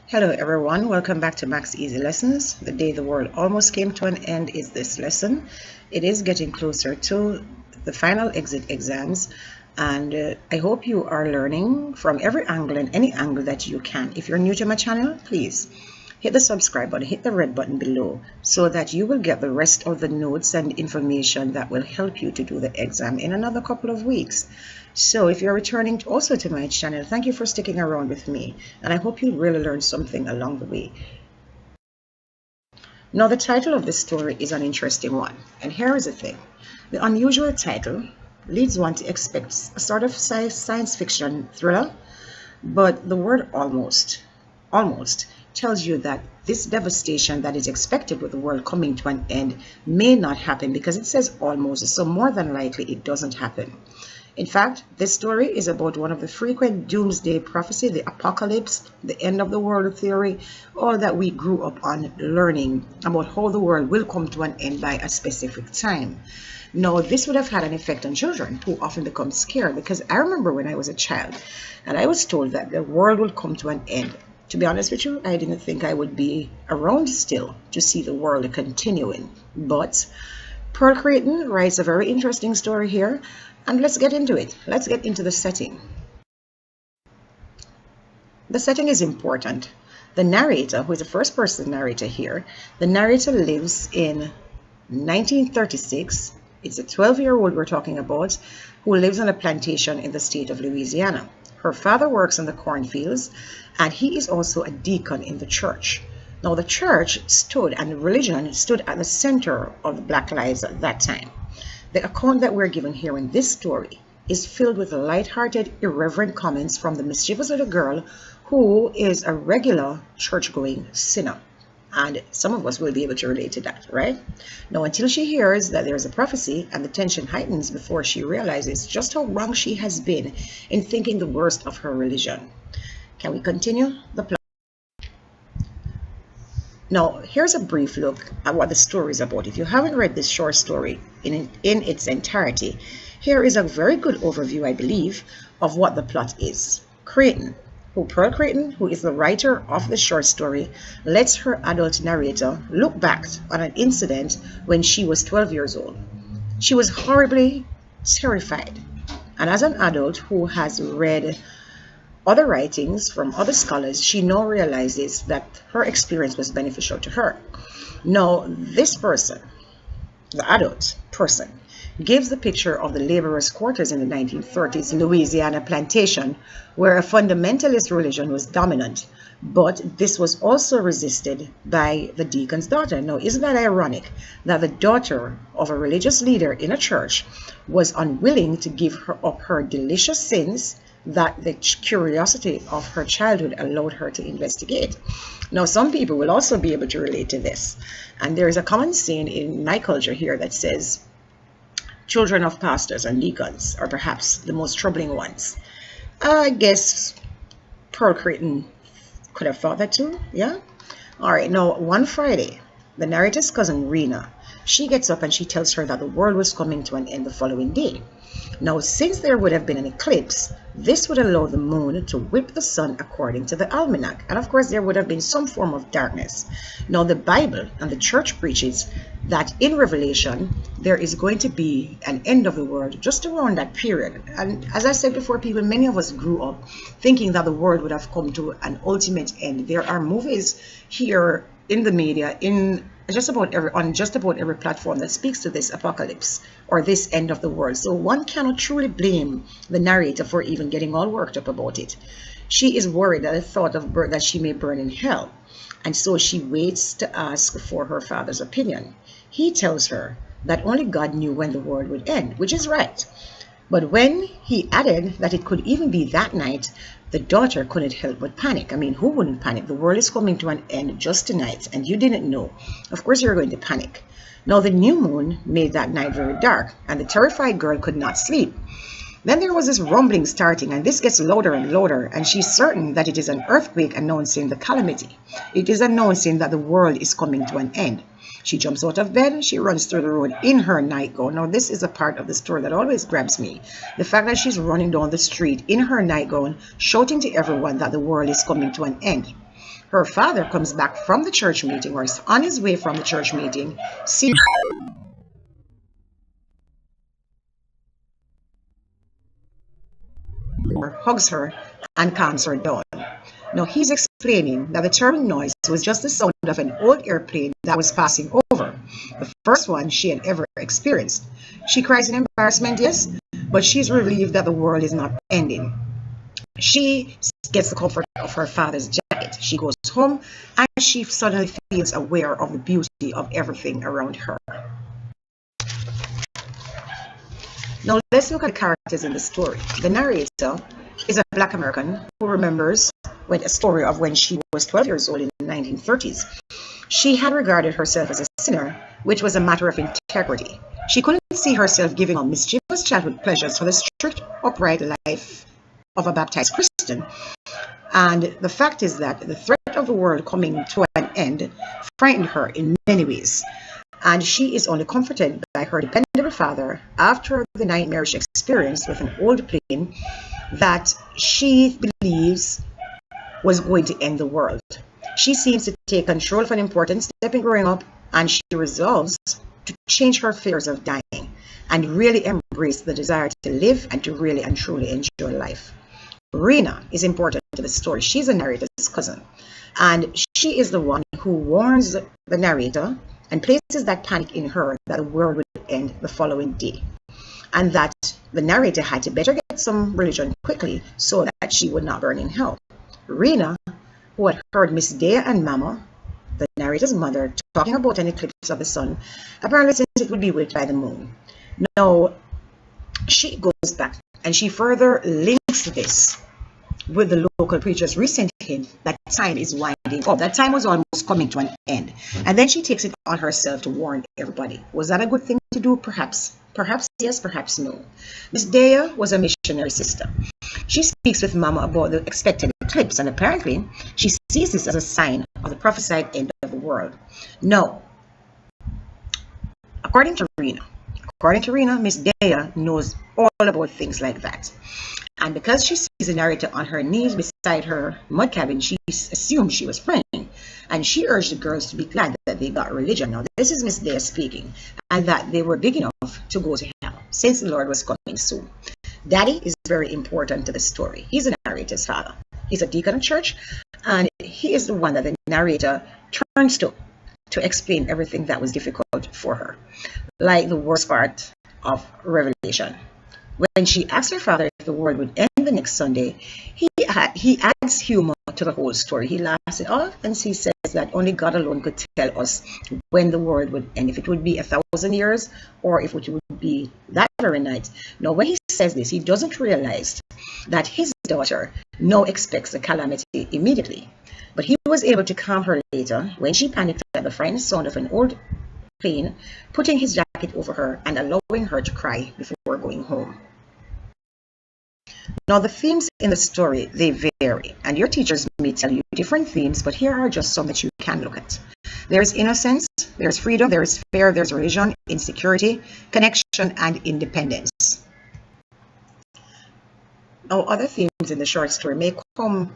Hello everyone, welcome back to Max Easy Lessons. The day the world almost came to an end is this lesson. It is getting closer to the final exit exams, and I hope you are learning from every angle and any angle that you can. If you're new to my channel, please hit the subscribe button, hit the red button below so that you will get the rest of the notes and information that will help you to do the exam in another couple of weeks. So if you're returning also to my channel, thank you for sticking around with me, and I hope you really learned something along the way. Now, the title of this story is an interesting one, and here is the thing. The unusual title leads one to expect a sort of science fiction thriller, but the word almost tells you that this devastation that is expected with the world coming to an end may not happen, because it says almost, so more than likely it doesn't happen. In fact, this story is about one of the frequent doomsday prophecy, the apocalypse, the end of the world theory, all that we grew up on learning about how the world will come to an end by a specific time. Now, this would have had an effect on children who often become scared, because I remember when I was a child and I was told that the world would come to an end. To be honest with you, I didn't think I would be around still to see the world continuing. But Pearl Crayton writes a very interesting story here, and let's get into it. Let's get into the setting. The setting is important. The narrator, who is the first person narrator here, the narrator lives in 1936. It's a 12-year-old we're talking about, who lives on a plantation in the state of Louisiana. Her father works in the cornfields, and he is also a deacon in the church. Now, the church stood and religion stood at the center of the Black lives at that time. The account that we're given here in this story is filled with light-hearted, irreverent comments from the mischievous little girl who is a regular church-going sinner. And some of us will be able to relate to that, right? Now, until she hears that there's a prophecy, and the tension heightens before she realizes just how wrong she has been in thinking the worst of her religion. Can we continue the plot? Now, here's a brief look at what the story is about. If you haven't read this short story in its entirety, here is a very good overview, I believe, of what the plot is. Pearl Crayton, who is the writer of the short story, lets her adult narrator look back on an incident when she was 12 years old. She was horribly terrified, and as an adult who has read other writings from other scholars, she now realizes that her experience was beneficial to her. Now, this person, the adult person, gives the picture of the laborers' quarters in the 1930s Louisiana plantation, where a fundamentalist religion was dominant, but this was also resisted by the deacon's daughter. Now, isn't that ironic that the daughter of a religious leader in a church was unwilling to give her up her delicious sins that the curiosity of her childhood allowed her to investigate? Now, some people will also be able to relate to this, and there is a common saying in my culture here that says children of pastors and deacons are perhaps the most troubling ones. I guess Pearl Crayton could have thought that too, yeah? All right, now, one Friday, the narrator's cousin Rena, she gets up and she tells her that the world was coming to an end the following day. Now, since there would have been an eclipse, this would allow the moon to whip the sun according to the almanac, and of course there would have been some form of darkness. Now, the Bible and the church preaches that in Revelation there is going to be an end of the world just around that period. And as I said before, many of us grew up thinking that the world would have come to an ultimate end. There are movies here in the media, on just about every platform, that speaks to this apocalypse or this end of the world. So one cannot truly blame the narrator for even getting all worked up about it. She is worried at the thought of that she may burn in hell, and so she waits to ask for her father's opinion. He tells her that only God knew when the world would end, which is right. But when he added that it could even be that night, the daughter couldn't help but panic. I mean, who wouldn't panic? The world is coming to an end just tonight, and you didn't know. Of course you're going to panic. Now, the new moon made that night very dark, and the terrified girl could not sleep. Then there was this rumbling starting, and this gets louder and louder, and she's certain that it is an earthquake announcing the calamity. It is announcing that the world is coming to an end. She jumps out of bed, she runs through the road in her nightgown. Now, this is a part of the story that always grabs me. The fact that she's running down the street in her nightgown, shouting to everyone that the world is coming to an end. Her father comes back from the church meeting, or is on his way from the church meeting, sees her, hugs her, and calms her down. Now he's explaining that the terrible noise was just the sound of an old airplane that was passing over, the first one she had ever experienced. She cries in embarrassment, yes, but she's relieved that the world is not ending. She gets the comfort of her father's jacket. She goes home and she suddenly feels aware of the beauty of everything around her. Now let's look at the characters in the story. The narrator is a Black American who remembers a story of when she was 12 years old in the 1930s. She had regarded herself as a sinner, which was a matter of integrity. She couldn't see herself giving up mischievous childhood pleasures for the strict, upright life of a baptized Christian. And the fact is that the threat of the world coming to an end frightened her in many ways. And she is only comforted by her dependable father after the nightmarish experience with an old plane that she believes was going to end the world. She seems to take control of an important step in growing up, and she resolves to change her fears of dying and really embrace the desire to live and to really and truly enjoy life. Rena is important to the story. She's the narrator's cousin, and she is the one who warns the narrator and places that panic in her that the world would end the following day, and that the narrator had to better get some religion quickly so that she would not burn in hell. Rena, who had heard Miss Dea and Mama, the narrator's mother, talking about an eclipse of the sun, apparently since it would be lit by the moon. Now, she goes back and she further links this with the local preacher's recent hint that time is winding up, that time was almost coming to an end. And then she takes it on herself to warn everybody. Was that a good thing to do? Perhaps. Perhaps yes, perhaps no. Miss Dea was a missionary sister. She speaks with Mama about the expected eclipse, and apparently she sees this as a sign of the prophesied end of the world. No. According to Rena, Miss Dea knows all about things like that. And because she sees the narrator on her knees beside her mud cabin, she assumed she was praying. And she urged the girls to be glad that they got religion. Now, this is Miss Dea speaking, and that they were big enough to go to hell, since the Lord was coming soon. Daddy is very important to the story. He's the narrator's father. He's a deacon of church, and he is the one that the narrator turns to explain everything that was difficult for her, like the worst part of Revelation. When she asked her father if the world would end the next Sunday, he adds humor to the whole story. He laughs it off and he says that only God alone could tell us when the world would end, if it would be 1,000 years or if it would be that very night. Now, when he says this, he doesn't realize that his daughter now expects the calamity immediately. But he was able to calm her later when she panicked at the frightening sound of an old plane, putting his jacket over her and allowing her to cry before going home. Now, the themes in the story, they vary, and your teachers may tell you different themes, but here are just some that you can look at. There's innocence, there's freedom, there's fear, there's religion, insecurity, connection, and independence. Now, other themes in the short story may come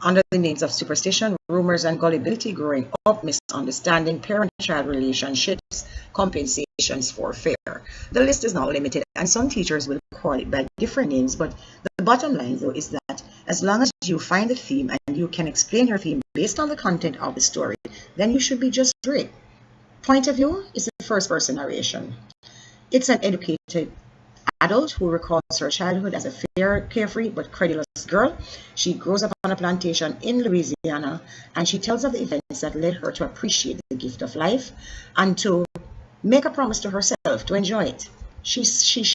under the names of superstition, rumors, and gullibility growing up, misunderstanding, parent-child relationships, compensations for fear. The list is not limited, and some teachers will call it by different names, but the bottom line, though, is that as long as you find the theme and you can explain your theme based on the content of the story, then you should be just great. Point of view is the first-person narration. It's an educated adult who recalls her childhood as a carefree but credulous girl. She grows up on a plantation in Louisiana, and she tells of the events that led her to appreciate the gift of life and to make a promise to herself to enjoy it. She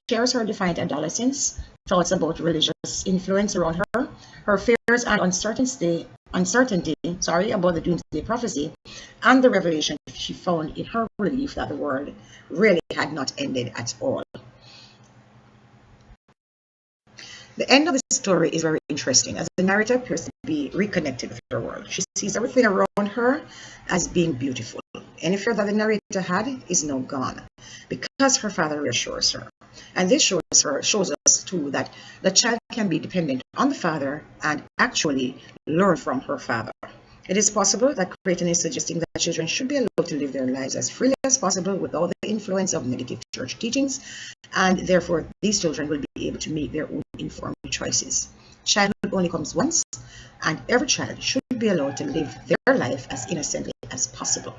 shares her defiant adolescence, thoughts about religious influence around her, her fears and uncertainty about the doomsday prophecy, and the revelation she found in her belief that the world really had not ended at all. The end of the story is very interesting, as the narrator appears to be reconnected with her world. She sees everything around her as being beautiful. Any fear that the narrator had is now gone, because her father reassures her. And this shows us too that the child can be dependent on the father and actually learn from her father. It is possible that Crayton is suggesting that children should be allowed to live their lives as freely as possible without the influence of negative church teachings, and therefore these children will be able to make their own informed choices. Childhood only comes once, and every child should be allowed to live their life as innocently as possible.